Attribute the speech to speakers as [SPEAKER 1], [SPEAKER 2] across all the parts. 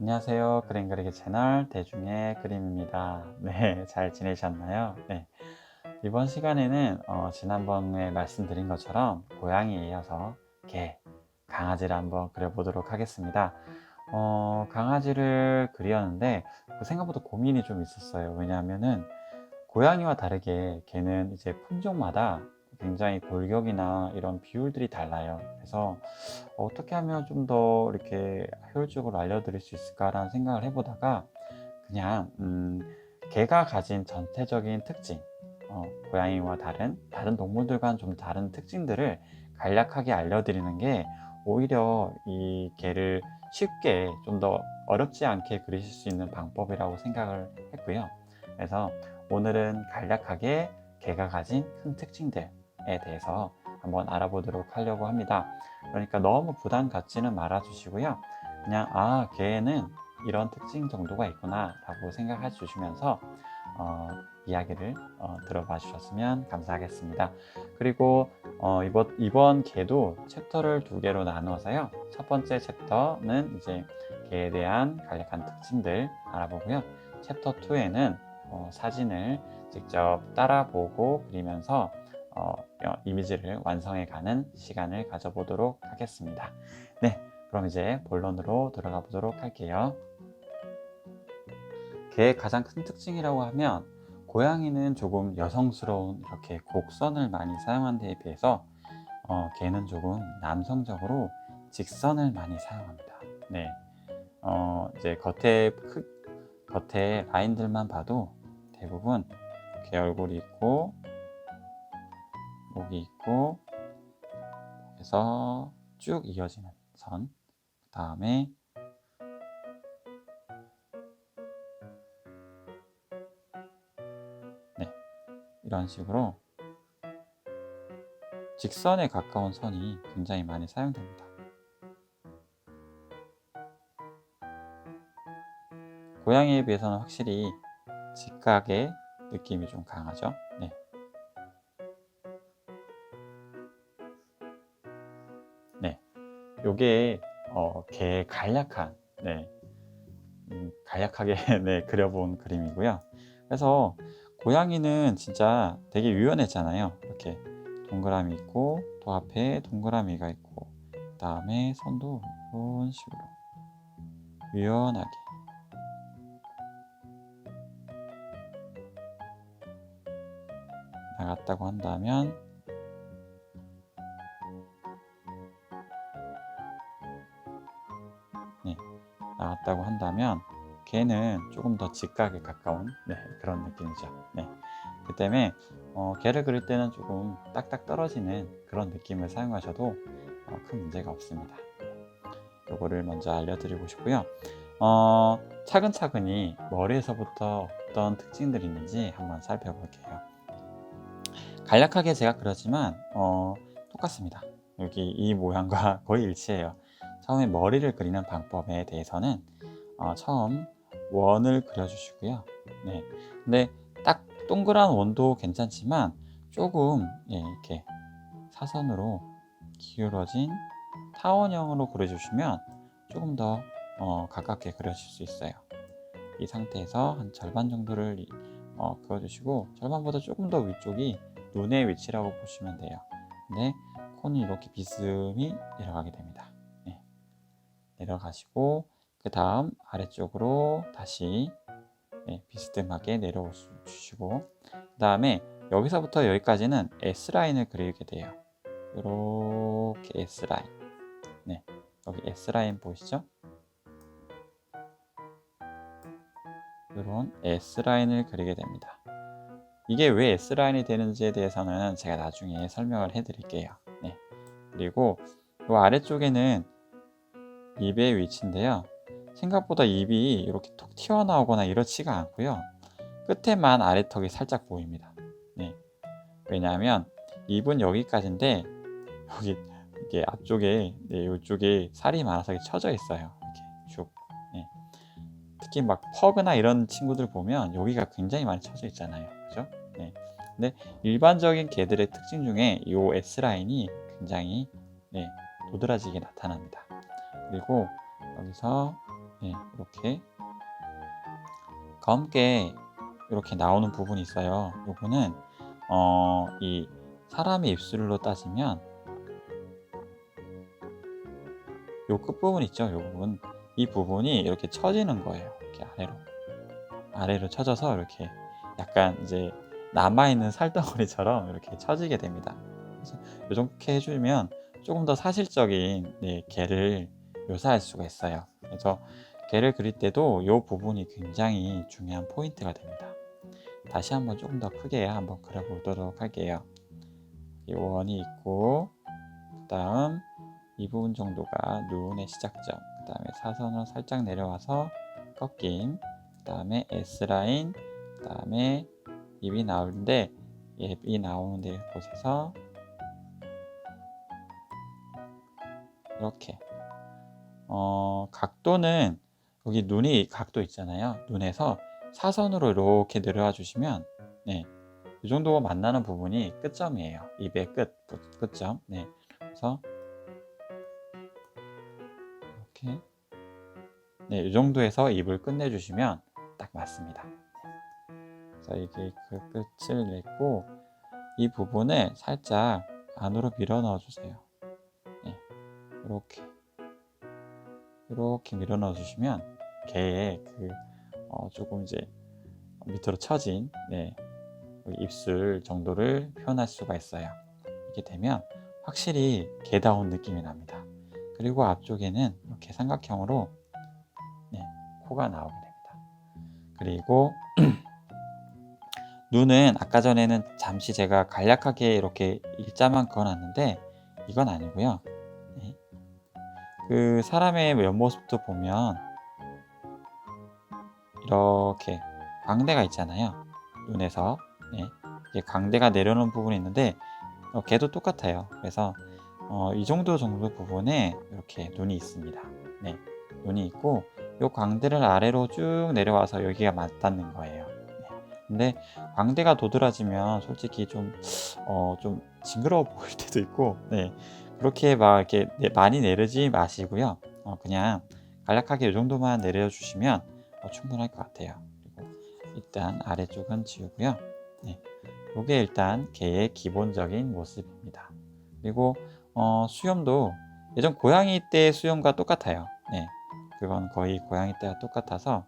[SPEAKER 1] 안녕하세요. 그림 그리기 채널 대중의 그림입니다. 네, 잘 지내셨나요? 네, 이번 시간에는 지난번에 말씀드린 것처럼 고양이에 이어서 개, 강아지를 한번 그려보도록 하겠습니다. 강아지를 그리었는데 생각보다 고민이 좀 있었어요. 왜냐하면은 고양이와 다르게 개는 이제 품종마다 굉장히 골격이나 이런 비율들이 달라요. 그래서 어떻게 하면 좀 더 이렇게 효율적으로 알려드릴 수 있을까라는 생각을 해보다가 그냥 개가 가진 전체적인 특징, 고양이와 다른 동물들과는 좀 다른 특징들을 간략하게 알려드리는 게 오히려 이 개를 쉽게 좀 더 어렵지 않게 그리실 수 있는 방법이라고 생각을 했고요. 그래서 오늘은 간략하게 개가 가진 큰 특징들에 대해서 한번 알아보도록 하려고 합니다. 그러니까 너무 부담 갖지는 말아 주시고요. 그냥 개는 이런 특징 정도가 있구나 라고 생각해 주시면서 이야기를 들어봐 주셨으면 감사하겠습니다. 그리고 이번 개도 챕터를 두 개로 나누어서요. 첫 번째 챕터는 이제 개에 대한 간략한 특징들 알아보고요. 챕터 2에는 사진을 직접 따라보고 그리면서 이미지를 완성해가는 시간을 가져보도록 하겠습니다. 네, 그럼 이제 본론으로 들어가 보도록 할게요. 개의 가장 큰 특징이라고 하면 고양이는 조금 여성스러운 이렇게 곡선을 많이 사용한 데에 비해서 개는 조금 남성적으로 직선을 많이 사용합니다. 네, 이제 겉에 라인들만 봐도 대부분 개 얼굴이 있고 목이 있고 그래서 쭉 이어지는 선, 그 다음에 네, 이런 식으로 직선에 가까운 선이 굉장히 많이 사용됩니다. 고양이에 비해서는 확실히 직각의 느낌이 좀 강하죠. 네, 네, 요게 개의 간략한, 네, 간략하게 네, 그려본 그림이고요. 그래서 고양이는 진짜 되게 유연했잖아요. 이렇게 동그라미 있고 또 앞에 동그라미가 있고 그 다음에 선도 이런 식으로 유연하게 나갔다고 한다면 네, 나갔다고 한다면 걔는 조금 더 직각에 가까운 네, 그런 느낌이죠. 네. 그 때문에 개를 그릴 때는 조금 딱딱 떨어지는 그런 느낌을 사용하셔도 큰 문제가 없습니다. 요거를 먼저 알려드리고 싶고요. 차근차근히 머리에서부터 어떤 특징들이 있는지 한번 살펴볼게요. 간략하게 제가 그렸지만 똑같습니다. 여기 이 모양과 거의 일치해요. 처음에 머리를 그리는 방법에 대해서는 처음 원을 그려주시고요. 네, 근데 딱 동그란 원도 괜찮지만 조금 이렇게 사선으로 기울어진 타원형으로 그려주시면 조금 더 가깝게 그려질 수 있어요. 이 상태에서 한 절반 정도를 그어주시고 절반보다 조금 더 위쪽이 눈의 위치라고 보시면 돼요. 근데 콘이 이렇게 비스듬히 내려가게 됩니다. 네, 내려가시고 그 다음 아래쪽으로 다시 비스듬하게 내려주시고 그 다음에 여기서부터 여기까지는 S라인을 그리게 돼요. 이렇게 S라인. 네, 여기 S라인 보이시죠? 이런 S라인을 그리게 됩니다. 이게 왜 S라인이 되는지에 대해서는 제가 나중에 설명을 해 드릴게요. 네, 그리고 이 아래쪽에는 입의 위치인데요. 생각보다 입이 이렇게 톡 튀어나오거나 이렇지가 않고요. 끝에만 아래턱이 살짝 보입니다. 네, 왜냐하면 입은 여기까지인데 여기 이게 앞쪽에 이쪽에 살이 많아서 쳐져 있어요. 이렇게 쭉. 네. 특히 막 퍼그나 이런 친구들 보면 여기가 굉장히 많이 쳐져 있잖아요. 그죠? 네. 근데 일반적인 개들의 특징 중에 이 S라인이 굉장히 도드라지게 나타납니다. 그리고 여기서 네, 이렇게 검게 이렇게 나오는 부분이 있어요. 요거는 이 사람의 입술로 따지면 요 끝부분 있죠? 요 부분. 이 부분이 이렇게 처지는 거예요. 이렇게 아래로 처져서 이렇게 약간 이제 남아있는 살덩어리처럼 이렇게 처지게 됩니다. 그래서 요렇게 해 주면 조금 더 사실적인, 네, 개를 묘사할 수가 있어요. 그래서 개를 그릴 때도 요 부분이 굉장히 중요한 포인트가 됩니다. 다시 한번 조금 더 크게 한번 그려 보도록 할게요. 이 원이 있고, 그다음 이 부분 정도가 눈의 시작점, 그 다음에 사선으로 살짝 내려와서 꺾임, 그 다음에 S라인, 그 다음에 입이 나오는데, 입이 나오는 데 곳에서 이렇게 각도는 여기 눈이 각도 있잖아요. 눈에서 사선으로 이렇게 내려와 주시면, 네, 이 정도가 만나는 부분이 끝점이에요. 입의 끝점. 네, 그래서 이렇게, 네, 이 정도에서 입을 끝내주시면 딱 맞습니다. 그래서 이게 그 끝을 냈고, 이 부분을 살짝 안으로 밀어 넣어 주세요. 네, 이렇게 밀어 넣어 주시면 개의 그 조금 이제 밑으로 처진, 네, 입술 정도를 표현할 수가 있어요. 이렇게 되면 확실히 개다운 느낌이 납니다. 그리고 앞쪽에는 이렇게 삼각형으로, 네, 코가 나오게 됩니다. 그리고 눈은 아까 전에는 잠시 제가 간략하게 이렇게 일자만 그어놨는데 이건 아니고요. 네. 그 사람의 옆모습도 보면 이렇게 광대가 있잖아요. 눈에서, 네, 이게 광대가 내려오는 부분이 있는데 걔도 똑같아요. 그래서 이 정도 부분에 이렇게 눈이 있습니다. 네, 눈이 있고 이 광대를 아래로 쭉 내려와서 여기가 맞닿는 거예요. 네. 근데 광대가 도드라지면 솔직히 좀 징그러워 보일 때도 있고, 네, 그렇게 막 이렇게 많이 내리지 마시고요. 그냥 간략하게 이 정도만 내려주시면 충분할 것 같아요. 그리고 일단 아래쪽은 지우고요. 네, 이게 일단 개의 기본적인 모습입니다. 그리고 수염도 예전 고양이 때 수염과 똑같아요. 네, 그건 거의 고양이 때와 똑같아서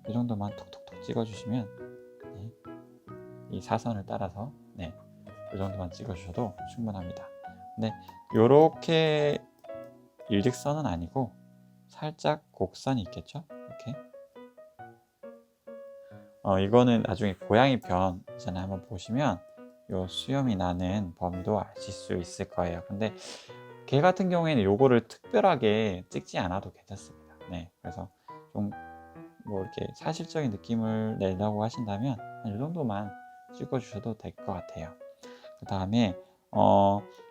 [SPEAKER 1] 이 정도만 톡톡톡 찍어주시면, 네, 이 사선을 따라서, 네, 이 정도만 찍어주셔도 충분합니다. 근데 요렇게 일직선은 아니고 살짝 곡선이 있겠죠? 이렇게. 이거는 나중에 고양이 편 이전에 한번 보시면 요 수염이 나는 범위도 아실 수 있을 거예요. 근데 개 같은 경우에는 요거를 특별하게 찍지 않아도 괜찮습니다. 네, 그래서 좀 뭐 이렇게 사실적인 느낌을 내려고 하신다면 이 정도만 찍어 주셔도 될 것 같아요. 그 다음에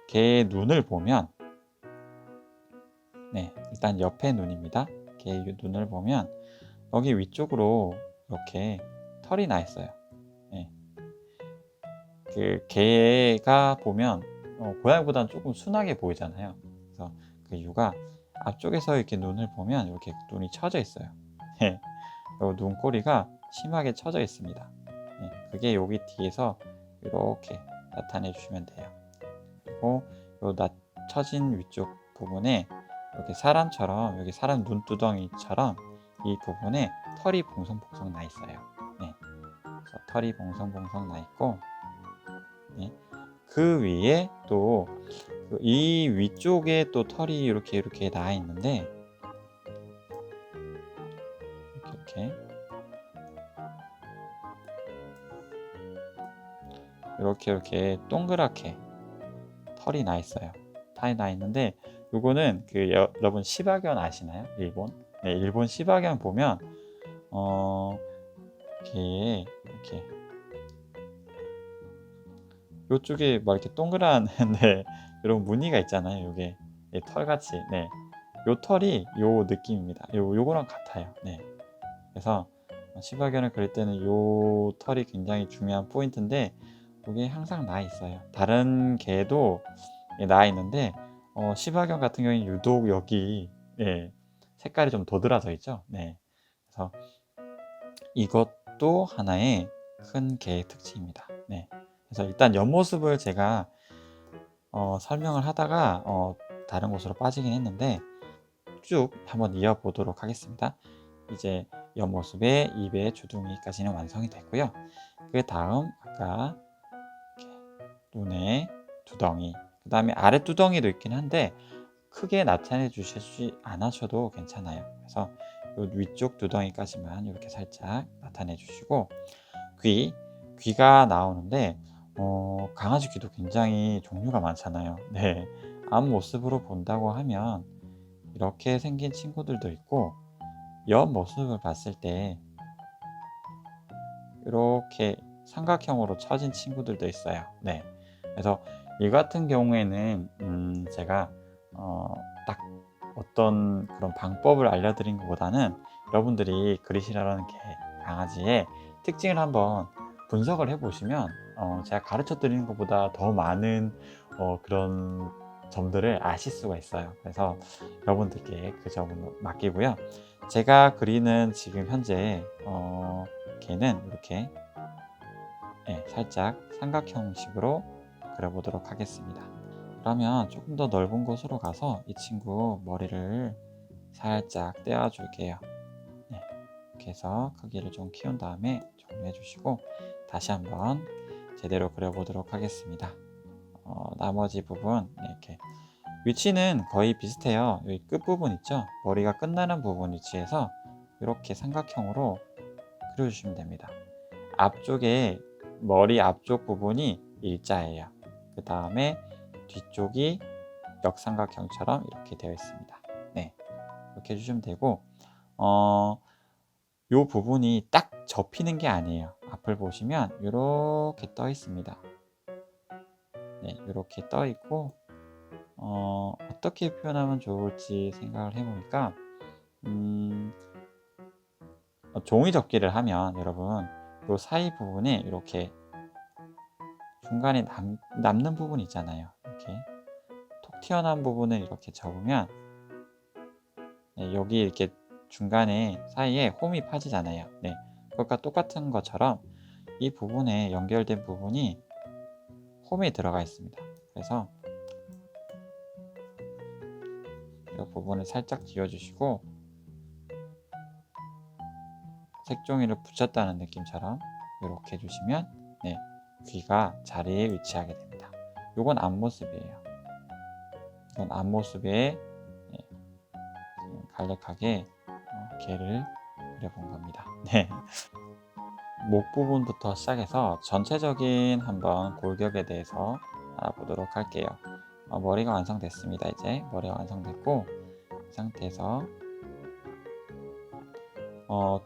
[SPEAKER 1] 개의 눈을 보면, 네, 일단 옆에 눈입니다. 개의 눈을 보면 여기 위쪽으로 이렇게 털이 나 있어요. 네. 그 개가 보면 고양이보다는 조금 순하게 보이잖아요. 그래서 그 이유가 앞쪽에서 이렇게 눈을 보면 이렇게 눈이 처져 있어요. 네. 눈꼬리가 심하게 처져 있습니다. 네. 그게 여기 뒤에서 이렇게 나타내 주시면 돼요. 그리고 요 처진 위쪽 부분에 이렇게 사람처럼, 여기 사람 눈두덩이처럼 이 부분에 털이 봉성봉성 나 있어요. 네. 그래서 털이 봉성봉성 나 있고, 네, 그 위에 또 이 위쪽에 또 털이 이렇게 나 있는데 이렇게 동그랗게 털이 나 있어요. 털이 나 있는데 요거는 그 여러분 시바견 아시나요? 일본? 네, 일본 시바견 보면 이렇게 요쪽에 막 이렇게 동그란 네, 이런 무늬가 있잖아요. 요게 털같이, 네, 요 털이 요 느낌입니다. 요거랑 같아요. 네, 그래서 시바견을 그릴 때는 요 털이 굉장히 중요한 포인트인데 요게 항상 나 있어요. 다른 개도 나 있는데 시바견 같은 경우에는 유독 여기, 예, 색깔이 좀 도드라져 있죠. 네. 그래서 이것도 하나의 큰 개의 특징입니다. 네. 그래서 일단 옆모습을 제가 설명을 하다가 다른 곳으로 빠지긴 했는데 쭉 한번 이어보도록 하겠습니다. 이제 옆모습의 입의 주둥이까지는 완성이 됐고요. 그 다음 아까 이렇게 눈의 두덩이, 그 다음에 아래 두덩이도 있긴 한데 크게 나타내 주시지 않으셔도 괜찮아요. 그래서 요 위쪽 두덩이까지만 이렇게 살짝 나타내 주시고 귀가 나오는데 강아지 귀도 굉장히 종류가 많잖아요. 네. 앞모습으로 본다고 하면 이렇게 생긴 친구들도 있고 옆모습을 봤을 때 이렇게 삼각형으로 처진 친구들도 있어요. 네. 그래서 이 같은 경우에는 제가 딱 어떤 그런 방법을 알려드린 것보다는 여러분들이 그리시라는 강아지의 특징을 한번 분석을 해보시면 제가 가르쳐 드리는 것보다 더 많은 그런 점들을 아실 수가 있어요. 그래서 여러분들께 그 점을 맡기고요. 제가 그리는 지금 현재 걔는 이렇게 살짝 삼각형식으로 그려보도록 하겠습니다. 그러면 조금 더 넓은 곳으로 가서 이 친구 머리를 살짝 떼어 줄게요. 네, 이렇게 해서 크기를 좀 키운 다음에 정리해 주시고 다시 한번 제대로 그려보도록 하겠습니다. 나머지 부분 이렇게 위치는 거의 비슷해요. 여기 끝부분 있죠? 머리가 끝나는 부분 위치에서 이렇게 삼각형으로 그려주시면 됩니다. 앞쪽에 머리 앞쪽 부분이 일자예요. 그 다음에 뒤쪽이 역삼각형처럼 이렇게 되어 있습니다. 네, 이렇게 해주시면 되고 요 부분이 딱 접히는 게 아니에요. 앞을 보시면 이렇게 떠 있습니다. 네, 이렇게 떠 있고 어떻게 표현하면 좋을지 생각을 해보니까 종이 접기를 하면 여러분 요 사이 부분에 이렇게 중간에 남는 부분 있잖아요. 이렇게 톡 튀어나온 부분을 이렇게 접으면 여기 이렇게 중간에 사이에 홈이 파지잖아요. 네, 그것과 똑같은 것처럼 이 부분에 연결된 부분이 홈에 들어가 있습니다. 그래서 이 부분을 살짝 지워주시고 색종이를 붙였다는 느낌처럼 이렇게 해주시면 귀가 자리에 위치하게 됩니다. 이건 앞모습이에요. 이건 앞모습에 간략하게 개를 그려본 겁니다. 네. 목 부분부터 시작해서 전체적인 한번 골격에 대해서 알아보도록 할게요. 머리가 완성됐습니다. 이제 머리가 완성됐고 이 상태에서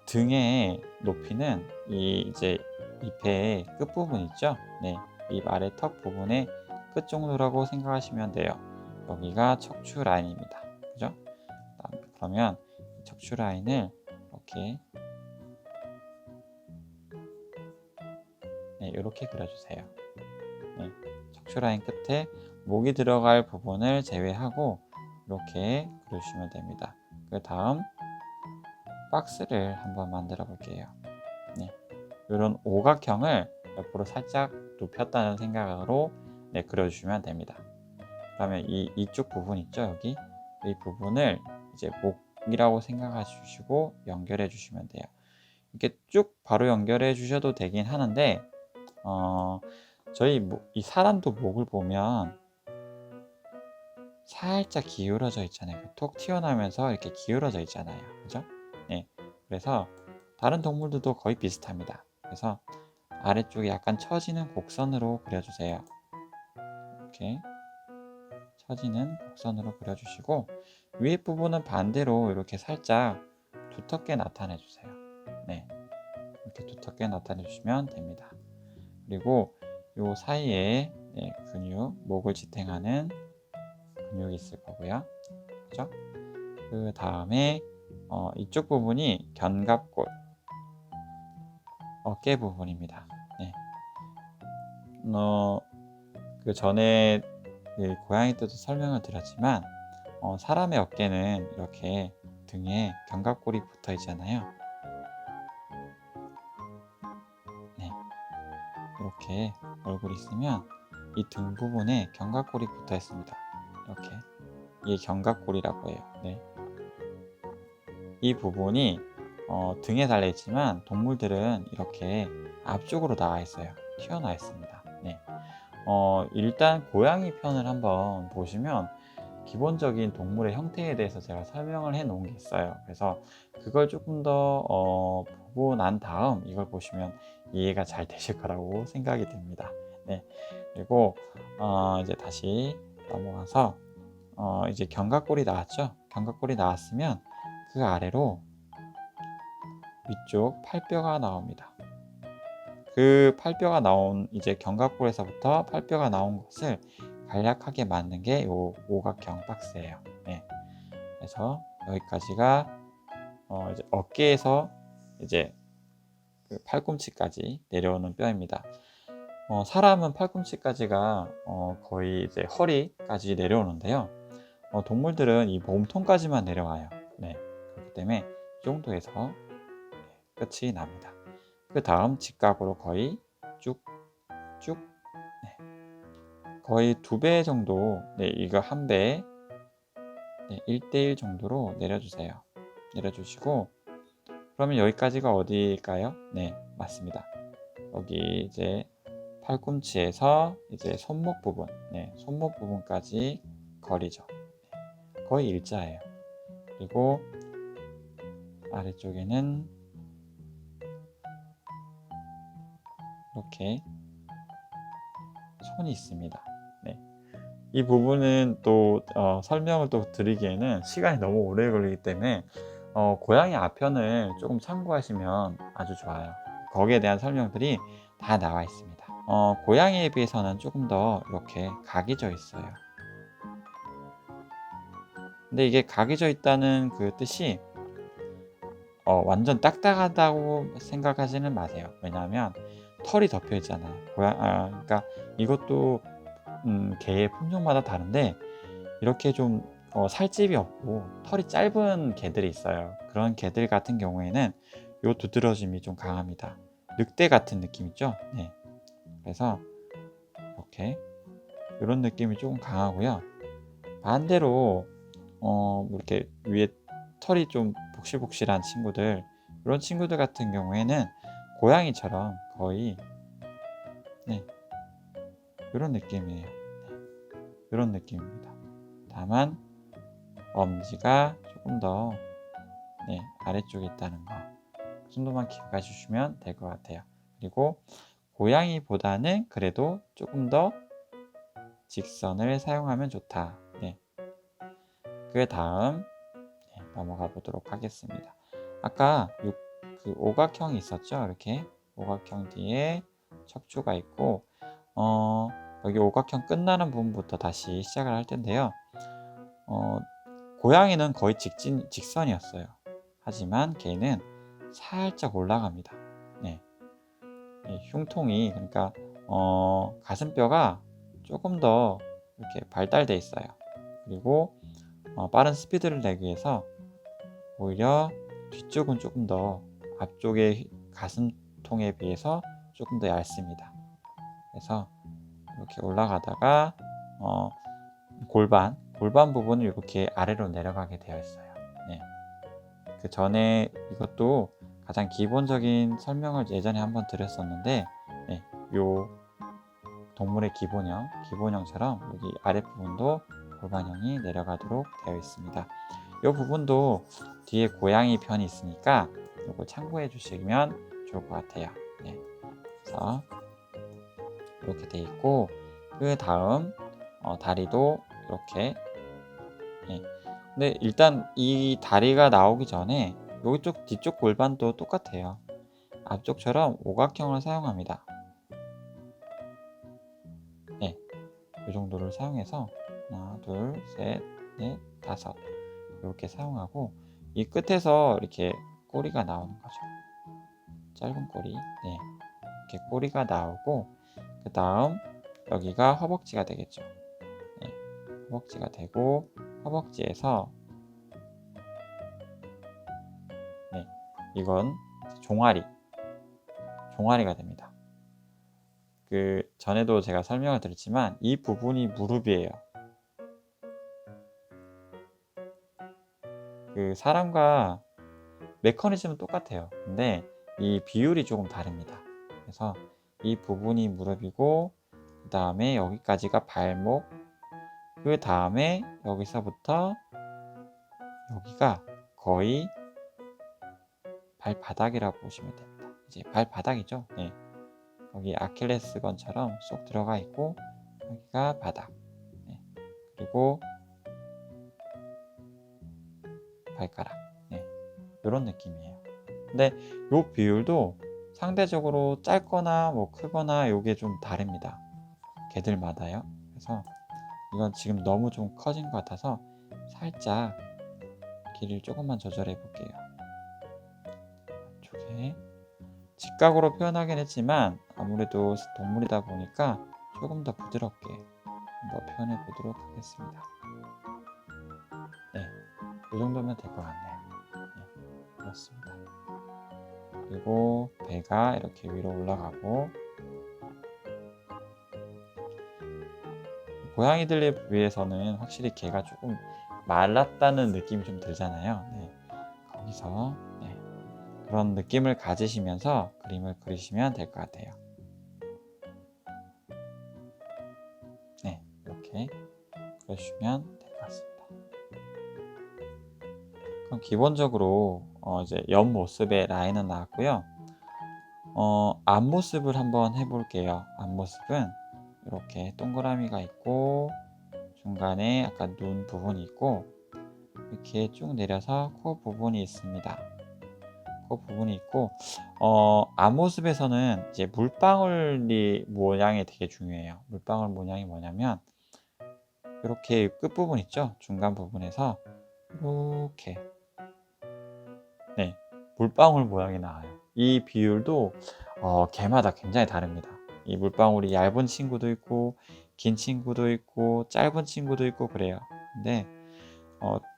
[SPEAKER 1] 등의 높이는 이제 잎의 끝 부분 있죠? 네, 잎 아래 턱 부분의 끝 정도라고 생각하시면 돼요. 여기가 척추 라인입니다. 그죠? 그러면 척추 라인을 이렇게 그려주세요. 네, 척추 라인 끝에 목이 들어갈 부분을 제외하고 이렇게 그려주시면 됩니다. 그 다음 박스를 한번 만들어 볼게요. 네, 이런 오각형을 옆으로 살짝 눕혔다는 생각으로 그려주시면 됩니다. 그러면 이쪽 부분 있죠? 여기 이 부분을 이제 목이라고 생각해 주시고 연결해 주시면 돼요. 이렇게 쭉 바로 연결해 주셔도 되긴 하는데 저희 이 사람도 목을 보면 살짝 기울어져 있잖아요. 톡 튀어나오면서 이렇게 기울어져 있잖아요. 그죠? 네. 그래서 다른 동물들도 거의 비슷합니다. 그래서 아래쪽에 약간 처지는 곡선으로 그려주세요. 이렇게 처지는 곡선으로 그려주시고 위에 부분은 반대로 이렇게 살짝 두텁게 나타내 주세요. 네. 이렇게 두텁게 나타내 주시면 됩니다. 그리고 요 사이에 근육, 목을 지탱하는 근육이 있을 거고요. 그죠? 그 다음에 이쪽 부분이 견갑골, 어깨 부분입니다. 네. 그 전에 고양이 때도 설명을 드렸지만 사람의 어깨는 이렇게 등에 견갑골이 붙어 있잖아요. 네, 이렇게 얼굴이 있으면 이 등 부분에 견갑골이 붙어 있습니다. 이렇게 이게 견갑골이라고 해요. 네. 이 부분이 등에 달려 있지만 동물들은 이렇게 앞쪽으로 나와 있어요. 튀어나와 있습니다. 네. 일단 고양이 편을 한번 보시면 기본적인 동물의 형태에 대해서 제가 설명을 해 놓은 게 있어요. 그래서 그걸 조금 더 보고 난 다음 이걸 보시면 이해가 잘 되실 거라고 생각이 듭니다. 네. 그리고 이제 다시 넘어가서 이제 견갑골이 나왔죠. 견갑골이 나왔으면 그 아래로 위쪽 팔뼈가 나옵니다. 그 팔뼈가 나온 이제 견갑골에서부터 팔뼈가 나온 것을 간략하게 만든 게 요 오각형 박스예요. 네. 그래서 여기까지가 이제 어깨에서 이제 그 팔꿈치까지 내려오는 뼈입니다. 사람은 팔꿈치까지가 거의 이제 허리까지 내려오는데요. 동물들은 이 몸통까지만 내려와요. 네. 그렇기 때문에 이 정도에서 끝이 납니다. 그 다음 직각으로 거의 쭉쭉 거의 2배 정도, 네, 이거 1배, 네, 1대1 정도로 내려주세요. 내려주시고, 그러면 여기까지가 어디일까요? 네, 맞습니다. 여기 이제 팔꿈치에서 이제 손목 부분, 네, 손목 부분까지 거리죠. 거의 일자예요. 그리고 아래쪽에는 이렇게 손이 있습니다. 네. 이 부분은 또 설명을 또 드리기에는 시간이 너무 오래 걸리기 때문에 고양이 아편을 조금 참고하시면 아주 좋아요. 거기에 대한 설명들이 다 나와 있습니다. 고양이에 비해서는 조금 더 이렇게 각이 져 있어요. 근데 이게 각이 져 있다는 그 뜻이 완전 딱딱하다고 생각하지는 마세요. 왜냐하면 털이 덮여 있잖아요. 그러니까 이것도 개의 품종마다 다른데 이렇게 좀 살집이 없고 털이 짧은 개들이 있어요. 그런 개들 같은 경우에는 요 두드러짐이 좀 강합니다. 늑대 같은 느낌 있죠? 네. 그래서 이렇게 이런 느낌이 조금 강하고요. 반대로 이렇게 위에 털이 좀 복실복실한 친구들, 이런 친구들 같은 경우에는 고양이처럼 거의 네, 이런 느낌이에요. 네, 이런 느낌입니다. 다만 엄지가 조금 더 네, 아래쪽에 있다는 거, 그 정도만 기억해 주시면 될 것 같아요. 그리고 고양이보다는 그래도 조금 더 직선을 사용하면 좋다. 네. 그 다음 넘어가 보도록 하겠습니다. 아까 그 오각형이 있었죠? 이렇게 오각형 뒤에 척추가 있고 여기 오각형 끝나는 부분부터 다시 시작을 할 텐데요. 고양이는 거의 직선이었어요. 하지만 개는 살짝 올라갑니다. 네. 흉통이 그러니까 가슴뼈가 조금 더 이렇게 발달돼 있어요. 그리고 빠른 스피드를 내기 위해서 오히려 뒤쪽은 조금 더 앞쪽의 가슴통에 비해서 조금 더 얇습니다. 그래서 이렇게 올라가다가 골반 부분은 이렇게 아래로 내려가게 되어 있어요. 네. 그 전에 이것도 가장 기본적인 설명을 예전에 한번 드렸었는데, 네, 요 동물의 기본형처럼 여기 아랫부분도 골반형이 내려가도록 되어 있습니다. 이 부분도 뒤에 고양이 편이 있으니까 이거 참고해 주시면 좋을 것 같아요. 네. 그래서 이렇게 돼 있고, 그 다음 다리도 이렇게. 네. 근데 일단 이 다리가 나오기 전에 여기 쪽 뒤쪽 골반도 똑같아요. 앞쪽처럼 오각형을 사용합니다. 네, 이 정도를 사용해서 하나, 둘, 셋, 넷, 다섯 이렇게 사용하고, 이 끝에서 이렇게 꼬리가 나오는 거죠. 짧은 꼬리. 네, 이렇게 꼬리가 나오고, 그 다음 여기가 허벅지가 되겠죠. 네, 허벅지가 되고, 허벅지에서 이건 종아리가 됩니다. 그 전에도 제가 설명을 드렸지만 이 부분이 무릎이에요. 그 사람과 메커니즘은 똑같아요. 근데 이 비율이 조금 다릅니다. 그래서 이 부분이 무릎이고, 그 다음에 여기까지가 발목, 그 다음에 여기서부터 여기가 거의 발바닥이라고 보시면 됩니다. 이제 발바닥이죠. 네. 여기 아킬레스건처럼 쏙 들어가 있고, 여기가 바닥. 네. 그리고 발가락. 네. 이런 느낌이에요. 근데 이 비율도 상대적으로 짧거나 뭐 크거나 요게 좀 다릅니다. 개들마다요. 그래서 이건 지금 너무 좀 커진 것 같아서 살짝 길이를 조금만 조절해 볼게요. 이쪽에 직각으로 표현하긴 했지만 아무래도 동물이다 보니까 조금 더 부드럽게 한번 표현해 보도록 하겠습니다. 네, 이 정도면 될 것 같네요. 네, 그렇습니다. 그리고 배가 이렇게 위로 올라가고, 고양이들에 비해서는 확실히 개가 조금 말랐다는 느낌이 좀 들잖아요. 네, 거기서 그런 느낌을 가지시면서 그림을 그리시면 될 것 같아요. 네, 이렇게 그려주시면 될 것 같습니다. 그럼 기본적으로 이제 옆모습의 라인은 나왔고요. 앞모습을 한번 해볼게요. 앞모습은 이렇게 동그라미가 있고, 중간에 약간 눈 부분이 있고, 이렇게 쭉 내려서 코 부분이 있습니다. 코 부분이 있고, 앞모습에서는 이제 물방울이 모양이 되게 중요해요. 물방울 모양이 뭐냐면 이렇게 끝부분 있죠? 중간 부분에서 이렇게 물방울 모양이 나와요. 이 비율도 개마다 굉장히 다릅니다. 이 물방울이 얇은 친구도 있고, 긴 친구도 있고, 짧은 친구도 있고 그래요. 근데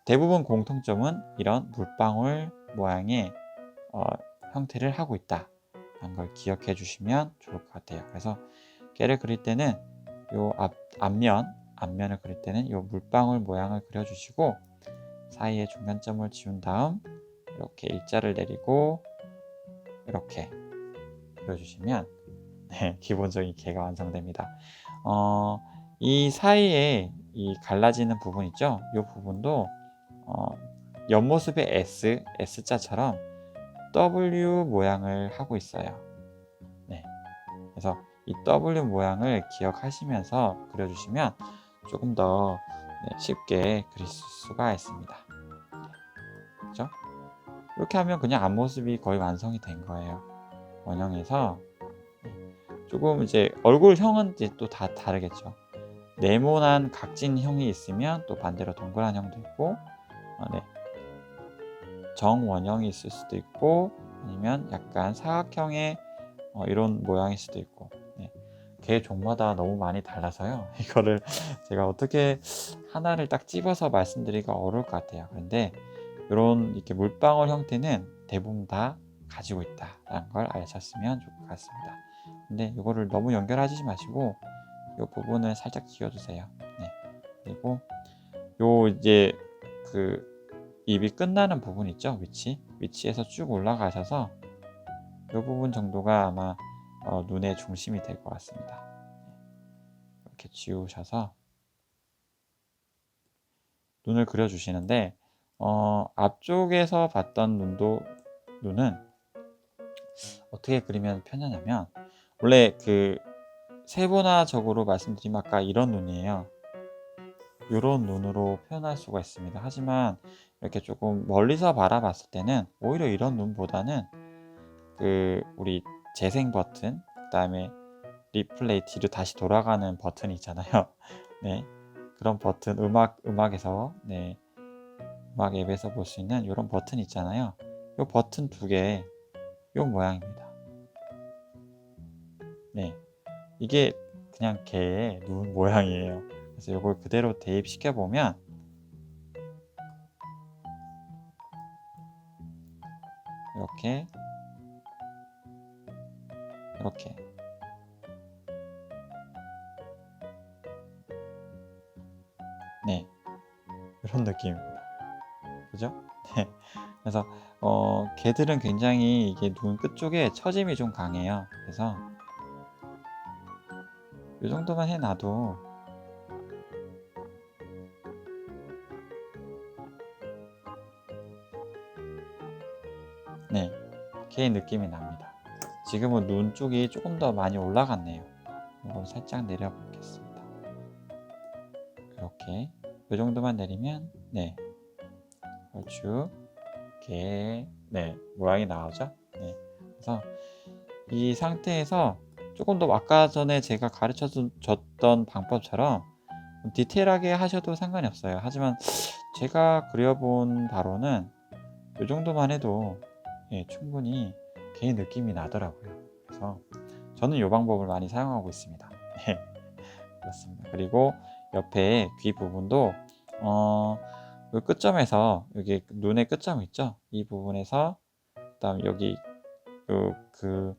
[SPEAKER 1] 대부분 공통점은 이런 물방울 모양의 형태를 하고 있다 라는 걸 기억해 주시면 좋을 것 같아요. 그래서 개를 그릴 때는 요 앞면을 그릴 때는 요 물방울 모양을 그려주시고, 사이에 중간점을 지운 다음 이렇게 일자를 내리고 이렇게 그려주시면 기본적인 개가 완성됩니다. 이 사이에 이 갈라지는 부분 있죠? 이 부분도 옆모습의 S자처럼 W 모양을 하고 있어요. 네. 그래서 이 W 모양을 기억하시면서 그려주시면 조금 더 쉽게 그릴 수가 있습니다. 그렇죠? 이렇게 하면 그냥 앞모습이 거의 완성이 된 거예요. 원형에서 조금 이제 얼굴형은 이제 또 다 다르겠죠. 네모난 각진형이 있으면 또 반대로 동그란 형도 있고, 정원형이 있을 수도 있고, 아니면 약간 사각형의 이런 모양일 수도 있고, 개 종마다 너무 많이 달라서요. 이거를 제가 어떻게 하나를 딱 집어서 말씀드리기가 어려울 것 같아요. 그런데 이런 이렇게 물방울 형태는 대부분 다 가지고 있다라는 걸 아셨으면 좋을 것 같습니다. 근데 이거를 너무 연결하지 마시고 이 부분을 살짝 지워주세요. 그리고 요 이제 그 입이 끝나는 부분 있죠? 위치에서 쭉 올라가셔서 이 부분 정도가 아마 눈의 중심이 될 것 같습니다. 이렇게 지우셔서 눈을 그려주시는데, 앞쪽에서 봤던 눈은 어떻게 그리면 편하냐면, 원래 그 세분화적으로 말씀드리면 아까 이런 눈이에요. 이런 눈으로 표현할 수가 있습니다. 하지만 이렇게 조금 멀리서 바라봤을 때는 오히려 이런 눈보다는 그 우리 재생 버튼, 그 다음에 리플레이 뒤로 다시 돌아가는 버튼이 있잖아요. 네, 그런 버튼 음악에서 음악 앱에서 볼 수 있는 이런 버튼 있잖아요. 이 버튼 두 개, 이 모양입니다. 네, 이게 그냥 개의 눈 모양이에요. 그래서 이걸 그대로 대입시켜 보면 이렇게 이렇게 네, 이런 느낌입니다. 그죠? 네. 그래서 개들은 굉장히 이게 눈 끝쪽에 처짐이 좀 강해요. 그래서 이 정도만 해놔도 네, 개의 느낌이 납니다. 지금은 눈 쪽이 조금 더 많이 올라갔네요. 이걸 살짝 내려보겠습니다. 이렇게 이 정도만 내리면 네, 얼추 개 네, 모양이 나오죠. 네, 그래서 이 상태에서 조금 더 아까 전에 제가 가르쳐 줬던 방법처럼 디테일하게 하셔도 상관이 없어요. 하지만 제가 그려본 바로는 이 정도만 해도 예, 충분히 개의 느낌이 나더라고요. 그래서 저는 이 방법을 많이 사용하고 있습니다. 네, 그렇습니다. 그리고 옆에 귀 부분도 이 끝점에서 여기 눈의 끝점 있죠? 이 부분에서 그다음 여기 그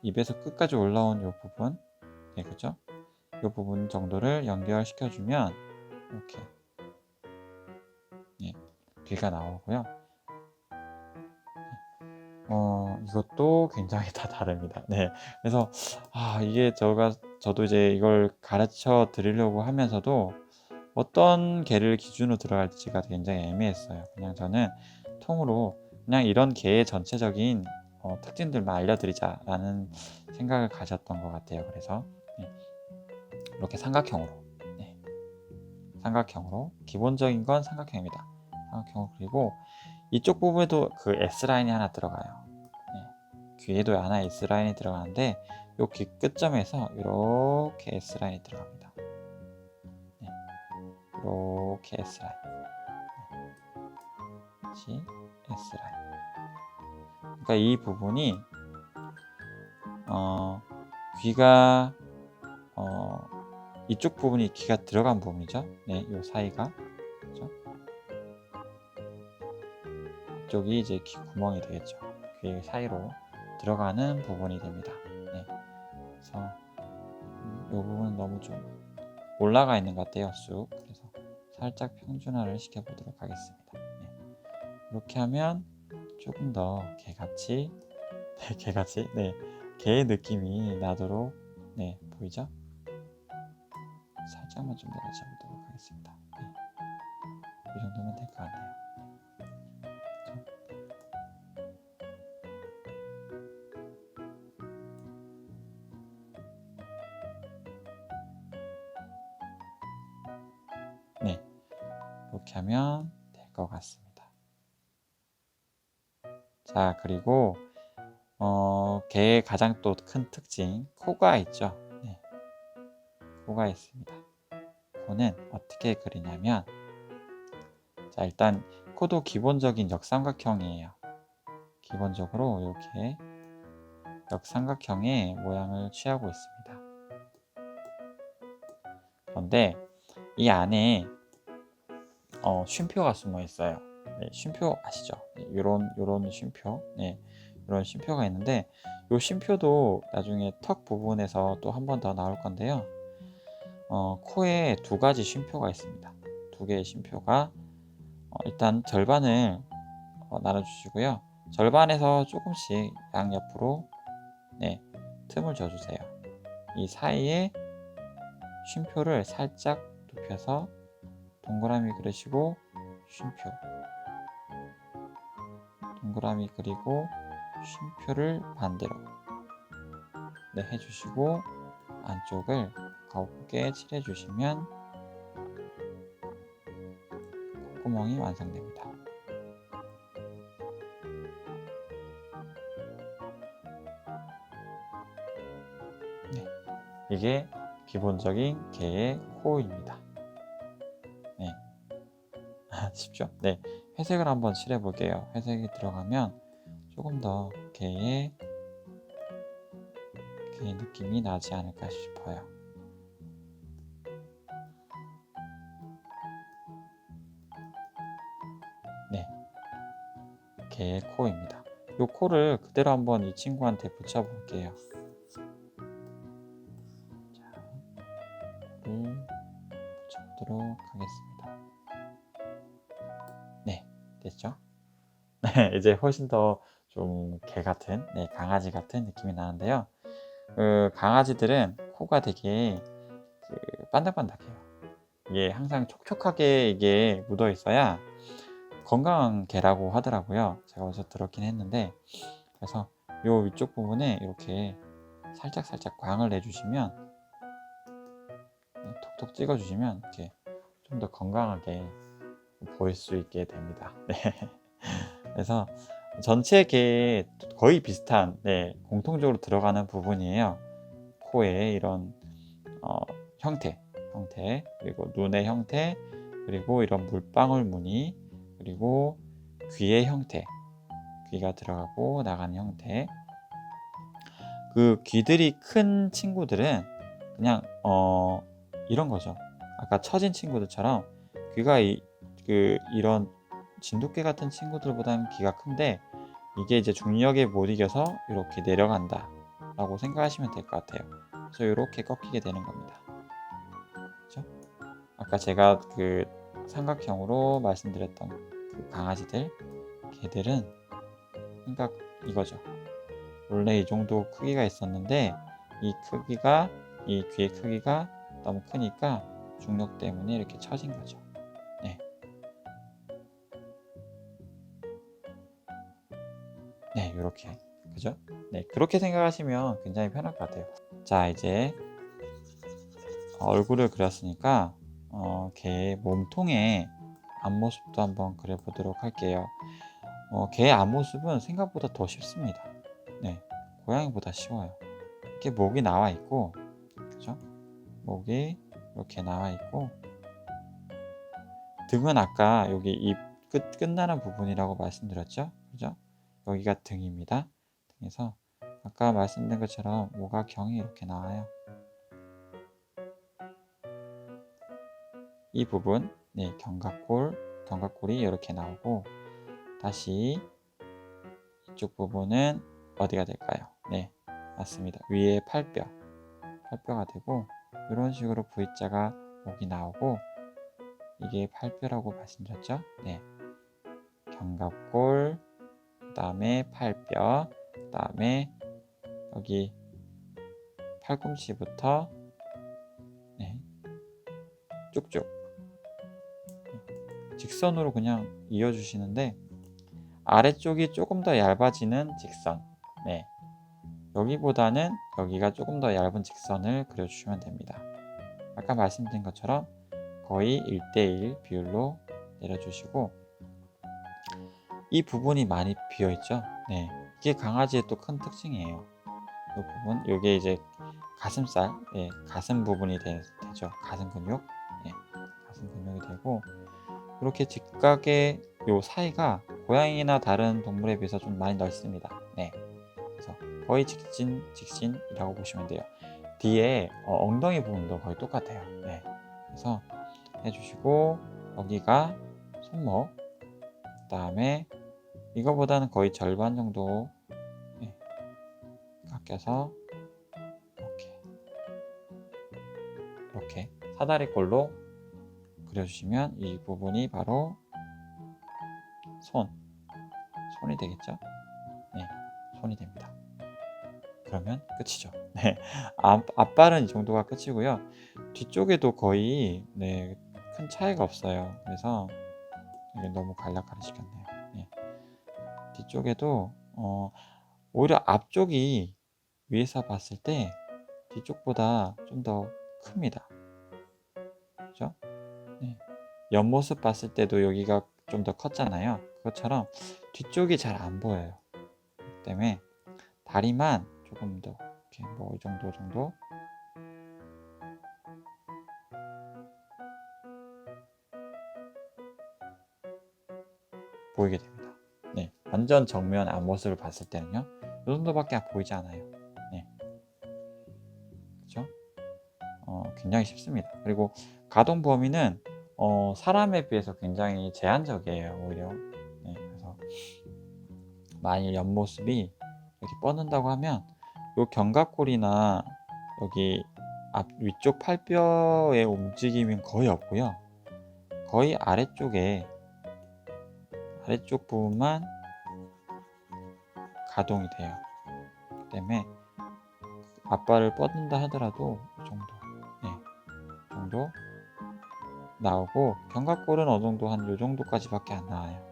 [SPEAKER 1] 입에서 끝까지 올라온 이 부분, 네, 그죠? 이 부분 정도를 연결시켜 주면 이렇게 네, 귀가 나오고요. 이것도 굉장히 다 다릅니다. 네, 그래서 이게 저도 이제 이걸 가르쳐 드리려고 하면서도 어떤 개를 기준으로 들어갈지가 굉장히 애매했어요. 그냥 저는 통으로 그냥 이런 개의 전체적인 특징들만 알려드리자라는 생각을 가졌던 것 같아요. 그래서 네, 이렇게 삼각형으로 네, 삼각형으로 기본적인 건 삼각형입니다. 삼각형으로 그리고 이쪽 부분에도 그 S라인이 하나 들어가요. 네, 귀에도 하나 S라인이 들어가는데 요 귀 끝점에서 이렇게 S라인이 들어갑니다. 네, 이렇게 S라인 다시 S라인. 그러니까 이 부분이 귀가 이쪽 부분이 귀가 들어간 부분이죠. 네, 이 사이가 그렇죠? 이쪽이 이제 귀 구멍이 되겠죠. 귀 사이로 들어가는 부분이 됩니다. 네, 그래서 이 부분은 너무 좀 올라가 있는 것 같아요. 쑥. 그래서 살짝 평준화를 시켜보도록 하겠습니다. 네, 이렇게 하면 조금 더 개같이 네, 개같이 네, 개의 느낌이 나도록 네, 보이죠? 살짝만 좀 내려줘 보도록 하겠습니다. 네, 이 정도면 될 것 같네요. 네, 이렇게 하면 될 것 같습니다. 자, 그리고 개의 가장 또 큰 특징 코가 있죠. 네, 코가 있습니다. 코는 어떻게 그리냐면 자, 일단 코도 기본적인 역삼각형이에요. 기본적으로 이렇게 역삼각형의 모양을 취하고 있습니다. 그런데 이 안에 쉼표가 숨어 있어요. 네, 쉼표 아시죠? 네, 요런 쉼표, 네, 이런 쉼표가 있는데 이 쉼표도 나중에 턱 부분에서 또 한 번 더 나올 건데요. 코에 두 가지 쉼표가 있습니다. 두 개의 쉼표가 일단 절반을 나눠주시고요. 절반에서 조금씩 양옆으로 네, 틈을 줘주세요. 이 사이에 쉼표를 살짝 눕혀서 동그라미 그리시고 쉼표 동그라미 그리고 쉼표를 반대로 네, 해주시고 안쪽을 곱게 칠해주시면 콧구멍이 완성됩니다. 네, 이게 기본적인 개의 코입니다. 네, 쉽죠? 네, 회색을 한번 칠해볼게요. 회색이 들어가면 조금 더 개의 느낌이 나지 않을까 싶어요. 네, 이렇게 코입니다. 이 코를 그대로 한번 이 친구한테 붙여볼게요. 자, 코를 붙여보도록 하겠습니다. 네, 됐죠? 네, 이제 훨씬 더 좀 개 같은, 네, 강아지 같은 느낌이 나는데요. 강아지들은 코가 되게 반짝반짝해요. 이게 항상 촉촉하게 이게 묻어 있어야 건강한 개라고 하더라고요. 제가 어디서 들었긴 했는데, 그래서 요 위쪽 부분에 이렇게 살짝 광을 내주시면, 톡톡 찍어주시면 이렇게 좀 더 건강하게 보일 수 있게 됩니다. 네. 그래서 전체 개에 거의 비슷한, 네, 공통적으로 들어가는 부분이에요. 코의 이런 형태, 그리고 눈의 형태, 그리고 이런 물방울 무늬, 그리고 귀의 형태, 귀가 들어가고 나가는 형태. 그 귀들이 큰 친구들은 그냥 이런 거죠. 아까 처진 친구들처럼 귀가 이런 진돗개 같은 친구들보다는 귀가 큰데, 이게 이제 중력에 못 이겨서 이렇게 내려간다 라고 생각하시면 될 것 같아요. 그래서 이렇게 꺾이게 되는 겁니다. 그렇죠? 아까 제가 그 삼각형으로 말씀드렸던 그 강아지들, 개들은 생각 이거죠. 원래 이 정도 크기가 있었는데 이 귀의 크기가 너무 크니까 중력 때문에 이렇게 처진 거죠. 네. 네, 이렇게. 그죠? 네, 그렇게 생각하시면 굉장히 편할 것 같아요. 자, 이제 얼굴을 그렸으니까 개의 몸통의 앞모습도 한번 그려보도록 할게요. 개의 앞모습은 생각보다 더 쉽습니다. 네, 고양이보다 쉬워요. 이렇게 목이 나와 있고, 그죠? 목이 이렇게 나와 있고, 등은 아까 여기 입 끝나는 부분이라고 말씀드렸죠? 그죠? 여기가 등입니다. 등에서 아까 말씀드린 것처럼 오각형이 이렇게 나와요. 이 부분, 네, 견갑골이 이렇게 나오고, 다시 이쪽 부분은 어디가 될까요? 네, 맞습니다. 위에 팔뼈가 되고, 이런 식으로 V자가 목이 나오고, 이게 팔뼈라고 말씀드렸죠? 네, 견갑골, 그 다음에 팔뼈, 그 다음에 여기 팔꿈치부터, 네, 쭉쭉 직선으로 그냥 이어주시는데, 아래쪽이 조금 더 얇아지는 직선, 네, 여기보다는 여기가 조금 더 얇은 직선을 그려주시면 됩니다. 아까 말씀드린 것처럼 거의 1대1 비율로 내려주시고, 이 부분이 많이 비어있죠? 네, 이게 강아지의 또 큰 특징이에요. 이 부분, 이게 이제 가슴살, 네, 가슴 부분이 되죠. 가슴 근육, 네, 가슴 근육이 되고, 이렇게 직각의 요 사이가 고양이나 다른 동물에 비해서 좀 많이 넓습니다. 네, 그래서 거의 직진이라고 보시면 돼요. 뒤에 엉덩이 부분도 거의 똑같아요. 네, 그래서 해주시고, 여기가 손목, 그 다음에 이거보다는 거의 절반 정도, 네, 깎여서 이렇게 사다리꼴로 그려주시면 이 부분이 바로 손이 되겠죠? 네, 손이 됩니다. 그러면 끝이죠. 네, 앞발은 이 정도가 끝이고요. 뒤쪽에도 거의, 네, 큰 차이가 없어요. 그래서 이게 너무 간략하게 시켰네요. 네, 뒤쪽에도 오히려 앞쪽이 위에서 봤을 때 뒤쪽보다 좀 더 큽니다. 그죠? 네, 옆모습 봤을 때도 여기가 좀 더 컸잖아요. 그것처럼 뒤쪽이 잘 안 보여요. 그렇기 때문에 다리만 조금 더 이렇게 뭐 이 정도 보이게 됩니다. 네, 완전 정면 앞모습을 봤을 때는요, 이 정도밖에 보이지 않아요. 네, 그렇죠? 굉장히 쉽습니다. 그리고 가동 범위는 사람에 비해서 굉장히 제한적이에요, 오히려. 네, 그래서 만일 옆모습이 이렇게 뻗는다고 하면 요 견갑골이나 여기 위쪽 팔뼈의 움직임은 거의 없고요. 거의 아래쪽 부분만 가동이 돼요. 그 때문에 앞발을 뻗는다 하더라도 이 정도, 이 정도 나오고, 견갑골은 어느 정도 한 요 정도까지밖에 안 나와요.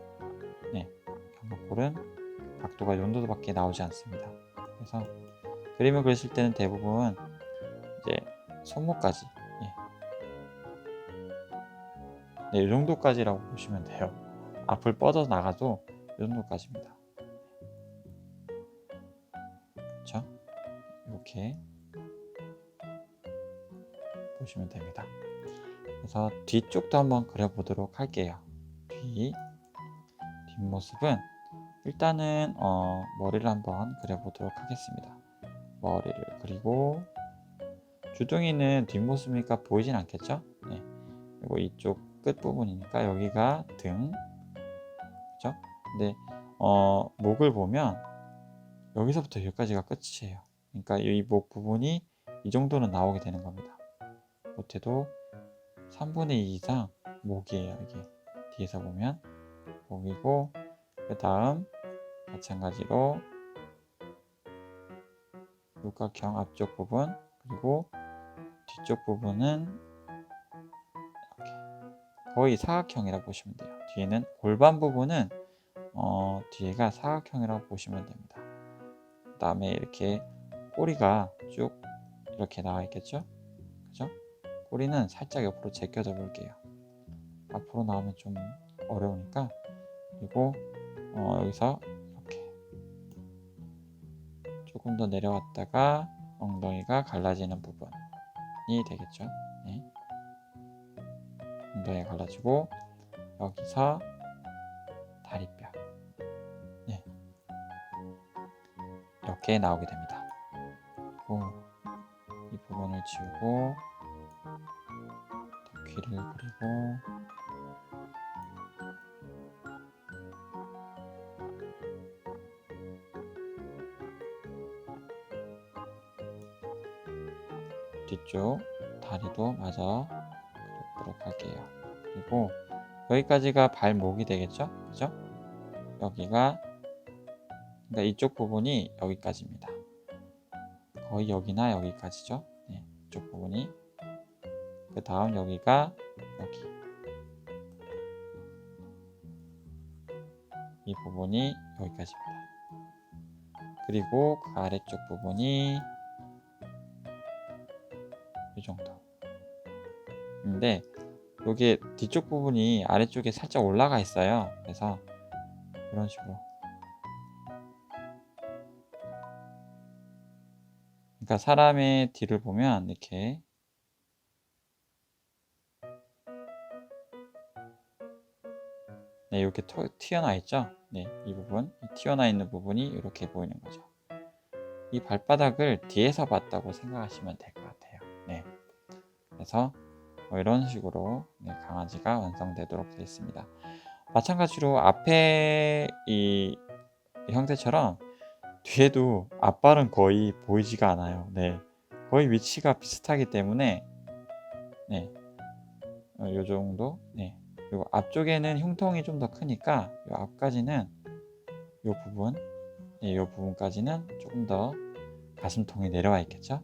[SPEAKER 1] 견갑골은 각도가 이 정도밖에 나오지 않습니다. 그래서 그림을 그리실 때는 대부분 이제 손목까지, 이 정도까지라고 보시면 돼요. 앞을 뻗어 나가도 이 정도까지입니다. 그렇죠? 이렇게 보시면 됩니다. 그래서 뒤쪽도 한번 그려보도록 할게요. 뒷모습은 일단은 머리를 한번 그려보도록 하겠습니다. 머리를 그리고 주둥이는 뒷모습이니까 보이진 않겠죠? 그리고 이쪽 끝부분이니까 여기가 등, 그렇죠? 근데 목을 보면 여기서부터 여기까지가 끝이에요. 그러니까 이 목 부분이 이 정도는 나오게 되는 겁니다. 못해도 3분의 2 이상 목이에요. 이게 뒤에서 보면 목이고, 그 다음 마찬가지로 육각형 앞쪽 부분, 그리고 뒤쪽 부분은 이렇게 거의 사각형이라고 보시면 돼요. 뒤에는 골반 부분은 뒤에가 사각형이라고 보시면 됩니다. 그 다음에 이렇게 꼬리가 쭉 이렇게 나와 있겠죠? 그죠? 꼬리는 살짝 옆으로 제껴져 볼게요. 앞으로 나오면 좀 어려우니까. 그리고 여기서 이렇게 조금 더 내려왔다가 엉덩이가 갈라지는 부분이 되겠죠. 엉덩이가 갈라지고 여기서 다리뼈, 이렇게 나오게 됩니다. 그리고 이 부분을 지우고 귀를 그리고 뒤쪽 다리도 마저 그려보도록 할게요. 그리고 여기까지가 발목이 되겠죠? 그죠? 여기가, 그러니까 이쪽 부분이 여기까지입니다. 거의 여기나 여기까지죠? 이쪽 부분이. 그 다음 여기가 여기. 이 부분이 여기까지입니다. 그리고 그 아래쪽 부분이 이 정도. 근데 여기 뒤쪽 부분이 아래쪽에 살짝 올라가 있어요. 그래서 이런 식으로. 그러니까 사람의 뒤를 보면 이렇게 이렇게 튀어나와 있죠? 이 부분, 튀어나와 있는 부분이 이렇게 보이는 거죠. 이 발바닥을 뒤에서 봤다고 생각하시면 될 것 같아요. 그래서 이런 식으로 강아지가 완성되도록 되어 있습니다. 마찬가지로 앞에 이 형태처럼 뒤에도 앞발은 거의 보이지가 않아요. 거의 위치가 비슷하기 때문에 요 정도. 그리고 앞쪽에는 흉통이 좀 더 크니까 요 앞까지는 요 부분, 요 부분까지는 조금 더 가슴통이 내려와 있겠죠.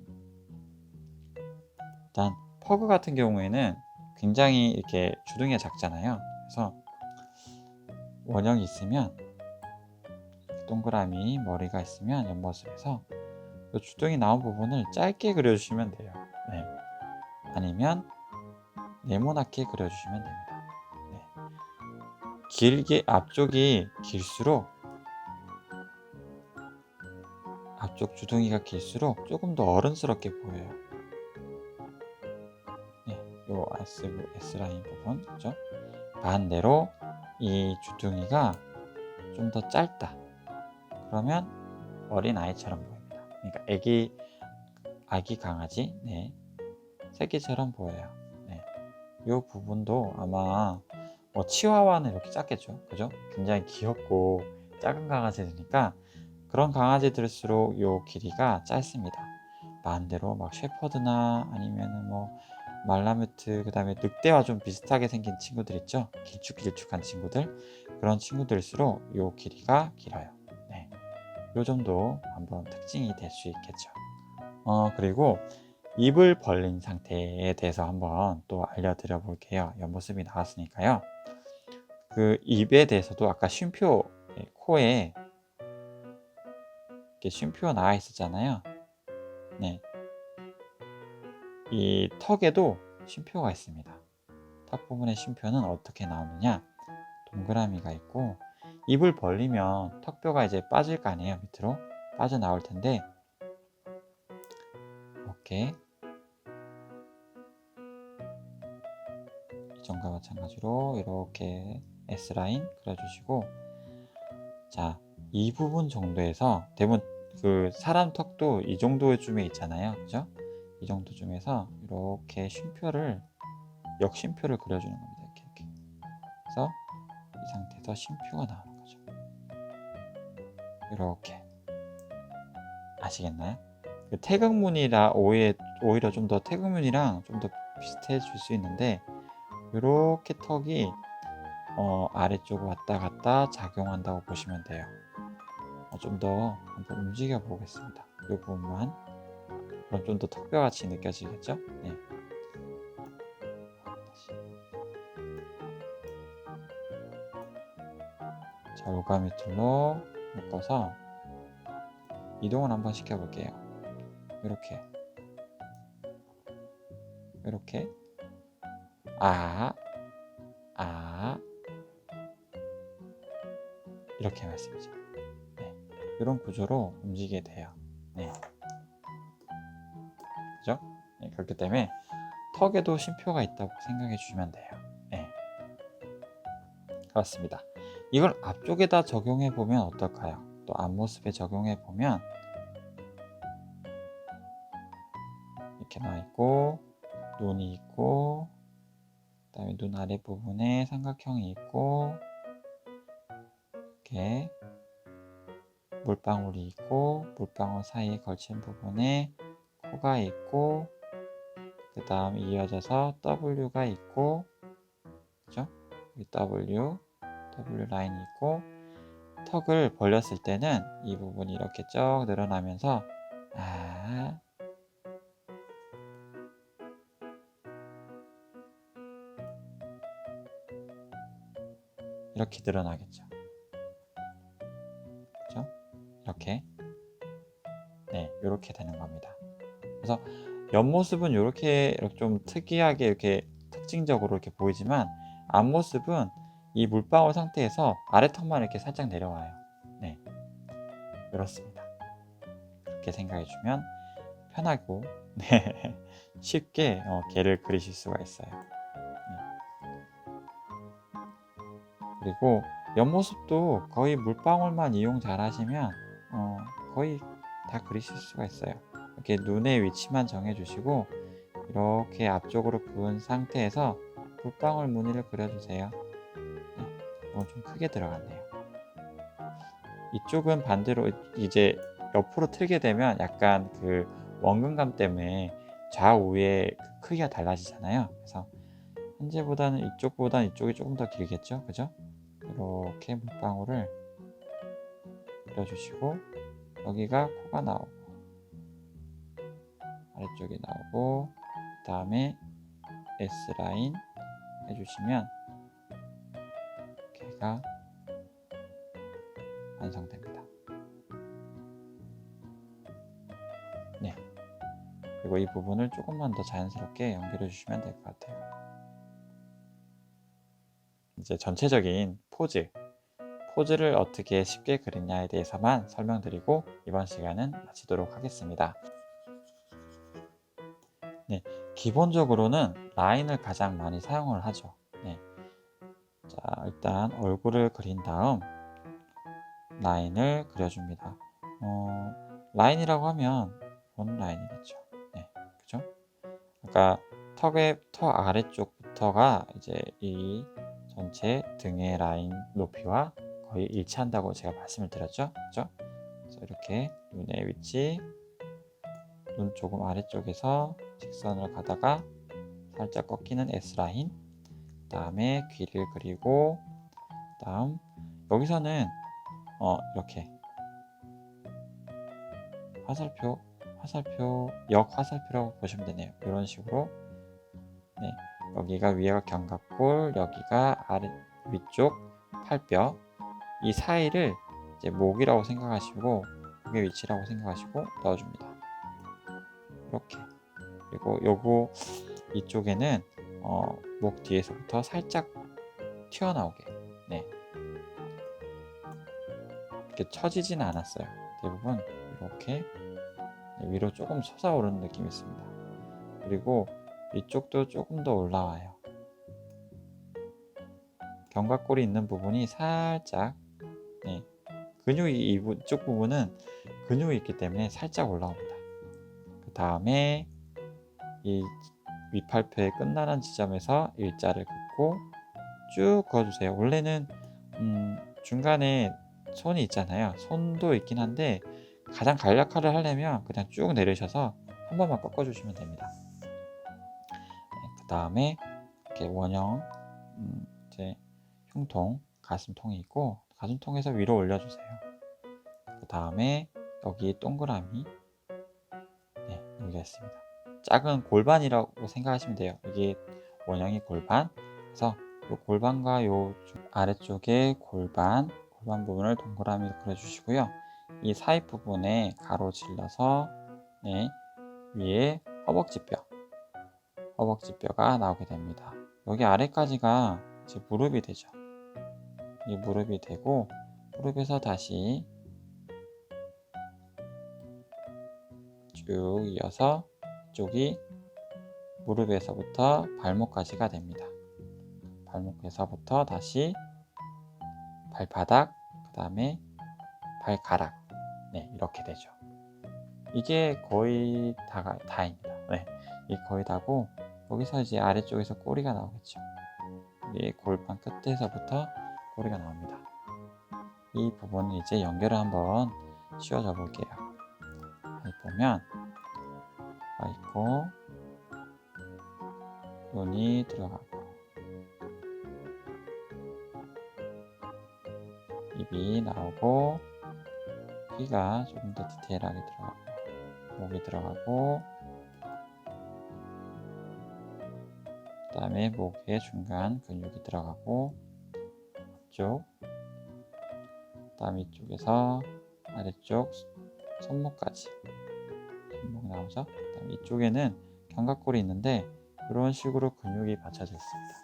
[SPEAKER 1] 일단 퍼그 같은 경우에는 굉장히 이렇게 주둥이가 작잖아요. 그래서 원형이 있으면, 동그라미 머리가 있으면 옆모습에서 이 주둥이 나온 부분을 짧게 그려주시면 돼요. 아니면 네모나게 그려주시면 됩니다. 길게, 앞쪽이 길수록, 앞쪽 주둥이가 길수록 조금 더 어른스럽게 보여요. 요 S라인 부분, 그죠? 반대로 이 주둥이가 좀 더 짧다. 그러면 어린 아이처럼 보입니다. 그러니까 아기 강아지, 새끼처럼 보여요. 이 부분도 아마 치와와는 이렇게 작겠죠, 그죠? 굉장히 귀엽고 작은 강아지들이니까 그런 강아지들일수록 요 길이가 짧습니다. 반대로 막 셰퍼드나 아니면은 뭐 말라뮤트, 그다음에 늑대와 좀 비슷하게 생긴 친구들 있죠? 길쭉길쭉한 친구들. 그런 친구들일수록 요 길이가 길어요. 네. 요 정도 한번 특징이 될 수 있겠죠. 그리고 입을 벌린 상태에 대해서 한번 또 알려드려 볼게요. 옆모습이 나왔으니까요. 그 입에 대해서도 아까 쉼표, 코에 이렇게 쉼표가 나와 있었잖아요. 네. 이 턱에도 쉼표가 있습니다. 턱 부분의 쉼표는 어떻게 나오느냐? 동그라미가 있고, 입을 벌리면 턱뼈가 이제 빠질 거 아니에요. 밑으로 빠져나올 텐데, 이렇게 이전과 마찬가지로 이렇게 S라인 그려주시고, 자, 이 부분 정도에서 대부분 그 사람 턱도 이 정도쯤에 있잖아요. 그죠? 이 정도쯤에서 이렇게 쉼표를, 역쉼표를 그려주는 겁니다. 이렇게. 그래서 이 상태에서 쉼표가 나오는 거죠. 이렇게. 아시겠나요? 그 태극무늬라 오히려 좀 더 태극무늬랑 좀 더 비슷해 줄 수 있는데, 이렇게 턱이 아래쪽으로 왔다 갔다 작용한다고 보시면 돼요. 좀 더 한번 움직여 보겠습니다. 이 부분만. 그럼 좀 더 턱뼈같이 느껴지겠죠? 네. 자, 오가미 툴로 묶어서 이동을 한번 시켜볼게요. 이렇게 이렇게 말씀이죠. 네. 이런 구조로 움직이게 돼요. 네. 그죠? 네, 그렇기 때문에 턱에도 쉼표가 있다고 생각해 주시면 돼요. 네. 그렇습니다. 이걸 앞쪽에다 적용해 보면 어떨까요? 또 앞모습에 적용해 보면 이렇게 나와 있고, 눈이 있고, 그다음에 눈 아래 부분에 삼각형이 있고, 이렇게 물방울이 있고, 물방울 사이에 걸친 부분에 코가 있고, 그 다음 이어져서 W가 있고, 그죠? 여기 W 라인이 있고, 턱을 벌렸을 때는 이 부분이 이렇게 쭉 늘어나면서 이렇게 늘어나겠죠. 그죠? 이렇게. 네, 이렇게 되는 겁니다. 그래서 옆모습은 이렇게 좀 특이하게 이렇게 특징적으로 이렇게 보이지만, 앞모습은 이 물방울 상태에서 아래턱만 이렇게 살짝 내려와요. 네, 이렇습니다. 그렇게 생각해 주면 편하고 네, 쉽게 개를 그리실 수가 있어요. 네. 그리고 옆모습도 거의 물방울만 이용 잘 하시면 거의 다 그리실 수가 있어요. 이렇게 눈의 위치만 정해 주시고 이렇게 앞쪽으로 그은 상태에서 물방울 무늬를 그려주세요. 네, 좀 크게 들어갔네요. 이쪽은 반대로 이제 옆으로 틀게 되면 약간 그 원근감 때문에 좌우의 그 크기가 달라지잖아요. 그래서 현재보다는 이쪽보다는 이쪽이 조금 더 길겠죠? 그죠? 이렇게 물방울을 그려주시고, 여기가 코가 나오고 아래쪽이 나오고, 그 다음에 S라인 해주시면 개가 완성됩니다. 네. 그리고 이 부분을 조금만 더 자연스럽게 연결해 주시면 될 것 같아요. 이제 전체적인 포즈를 어떻게 쉽게 그리냐에 대해서만 설명드리고 이번 시간은 마치도록 하겠습니다. 네, 기본적으로는 라인을 가장 많이 사용을 하죠. 네. 자, 일단 얼굴을 그린 다음 라인을 그려줍니다. 라인이라고 하면 이런 라인이겠죠. 네, 그죠? 아까 턱 아래쪽부터가 이제 이 전체 등의 라인 높이와 거의 일치한다고 제가 말씀을 드렸죠. 그죠? 그래서 이렇게 눈의 위치, 눈 조금 아래쪽에서 직선을 가다가 살짝 꺾이는 S라인, 그 다음에 귀를 그리고, 다음 여기서는 이렇게 역화살표라고 보시면 되네요. 이런 식으로. 네, 여기가 위에가 견갑골, 여기가 아래 위쪽 팔뼈, 이 사이를 이제 목이라고 생각하시고 목의 위치라고 생각하시고 넣어줍니다. 이렇게. 그리고 요거 이쪽에는 목 뒤에서부터 살짝 튀어나오게, 네, 이렇게 처지진 않았어요. 대부분 이렇게 위로 조금 솟아오르는 느낌이 있습니다. 그리고 이쪽도 조금 더 올라와요. 견갑골이 있는 부분이 살짝, 네, 근육이 이쪽 부분은 근육이 있기 때문에 살짝 올라옵니다. 그 다음에 이 위팔표의 끝나는 지점에서 일자를 긋고 쭉 그어주세요. 원래는 중간에 손이 있잖아요. 손도 있긴 한데 가장 간략화를 하려면 그냥 쭉 내리셔서 한 번만 꺾어주시면 됩니다. 네, 그 다음에 이렇게 원형 이제 흉통, 가슴통이 있고 가슴통에서 위로 올려주세요. 그 다음에 여기 동그라미, 네, 여기가 있습니다. 작은 골반이라고 생각하시면 돼요. 이게 원형이 골반. 그래서 이 골반과 요 아래쪽에 골반 부분을 동그라미로 그려주시고요. 이 사이 부분에 가로질러서, 네, 위에 허벅지뼈가 나오게 됩니다. 여기 아래까지가 이제 무릎이 되죠. 이 무릎이 되고 무릎에서 다시 쭉 이어서 이쪽이 무릎에서부터 발목까지가 됩니다. 발목에서부터 다시 발바닥, 그 다음에 발가락, 네, 이렇게 되죠. 이게 거의 다입니다. 네, 이게 거의 다고 여기서 이제 아래쪽에서 꼬리가 나오겠죠. 이 골반 끝에서부터 꼬리가 나옵니다. 이 부분을 이제 연결을 한번 씌워줘 볼게요. 여기 보면 있고 눈이 들어가고 입이 나오고 귀가 조금 더 디테일하게 들어가고 목이 들어가고, 그 다음에 목의 중간 근육이 들어가고 앞쪽, 그 다음 이쪽에서 아래쪽 손목까지 손목 나오죠. 그 다음 이쪽에는 견갑골이 있는데 이런 식으로 근육이 받쳐져 있습니다.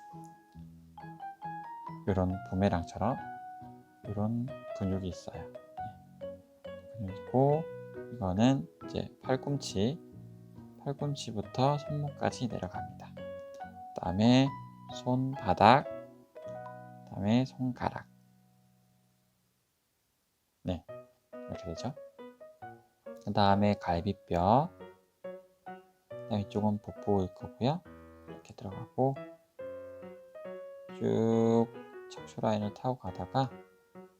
[SPEAKER 1] 이런 부메랑처럼 이런 근육이 있어요. 네. 근육 있고, 이거는 이제 팔꿈치부터 손목까지 내려갑니다. 그 다음에 손바닥, 그 다음에 손가락, 네, 이렇게 되죠. 그 다음에 갈비뼈, 그 다음에 이쪽은 복부일 거고요. 이렇게 들어가고 쭉 척추 라인을 타고 가다가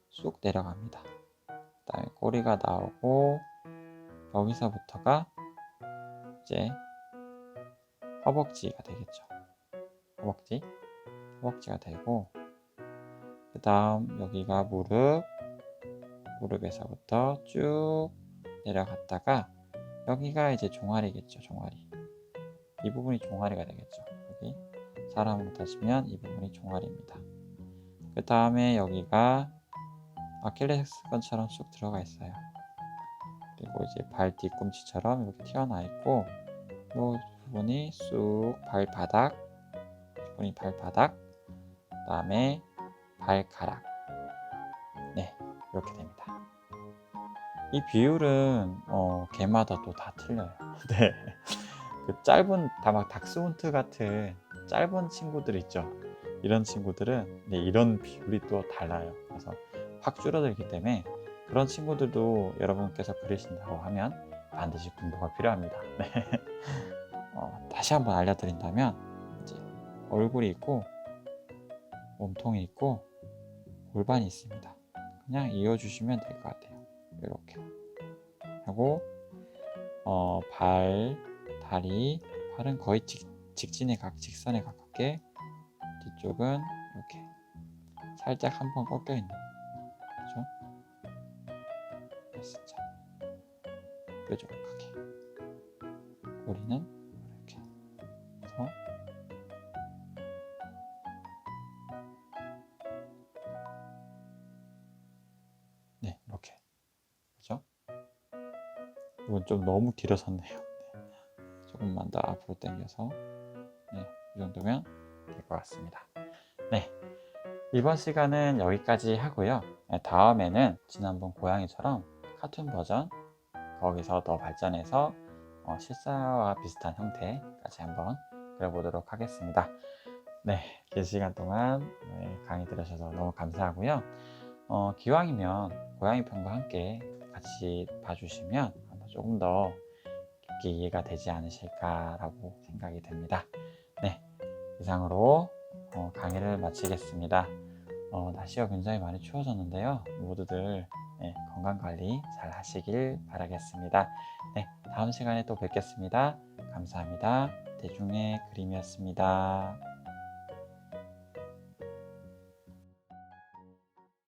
[SPEAKER 1] 쑥 내려갑니다. 그 다음에 꼬리가 나오고 여기서부터가 이제 허벅지가 되겠죠. 허벅지가 되고, 그 다음 여기가 무릎에서부터 쭉 내려갔다가 여기가 이제 종아리겠죠. 이 부분이 종아리가 되겠죠. 여기 사람으로 따지면 이 부분이 종아리입니다. 그 다음에 여기가 아킬레스건처럼 쑥 들어가 있어요. 그리고 이제 발 뒤꿈치처럼 이렇게 튀어나와 있고, 이 부분이 쑥 발바닥, 그 다음에 발가락, 네, 이렇게 됩니다. 이 비율은 개마다 또 다 틀려요. 네, 그 짧은 막 닥스훈트 같은 짧은 친구들 있죠. 이런 친구들은 네, 이런 비율이 또 달라요. 그래서 확 줄어들기 때문에 그런 친구들도 여러분께서 그리신다고 하면 반드시 공부가 필요합니다. 네. 다시 한번 알려드린다면 이제 얼굴이 있고 몸통이 있고 골반이 있습니다. 그냥 이어주시면 될 것 같아요. 이렇게 하고 발, 다리, 팔은 거의 직선에 가깝게, 뒤쪽은 이렇게 살짝 한번 꺾여 있는, 그죠? 진짜 뾰족하게. 꼬리는 이렇게 해서 네, 이렇게, 그죠? 이건 좀 너무 뒤로 섰네요. 네. 조금만 더 앞으로 당겨서, 네, 이 정도면 될 것 같습니다. 네, 이번 시간은 여기까지 하고요. 네, 다음에는 지난번 고양이처럼 카툰 버전, 거기서 더 발전해서 실사와 비슷한 형태까지 한번 그려보도록 하겠습니다. 네, 긴 시간 동안 강의 들으셔서 너무 감사하고요. 기왕이면 고양이 편과 함께 같이 봐주시면 아마 조금 더 깊게 이해가 되지 않으실까라고 생각이 됩니다. 네, 이상으로 강의를 마치겠습니다. 날씨가 굉장히 많이 추워졌는데요. 모두들 건강관리 잘 하시길 바라겠습니다. 네, 다음 시간에 또 뵙겠습니다. 감사합니다. 대중의 그림이었습니다.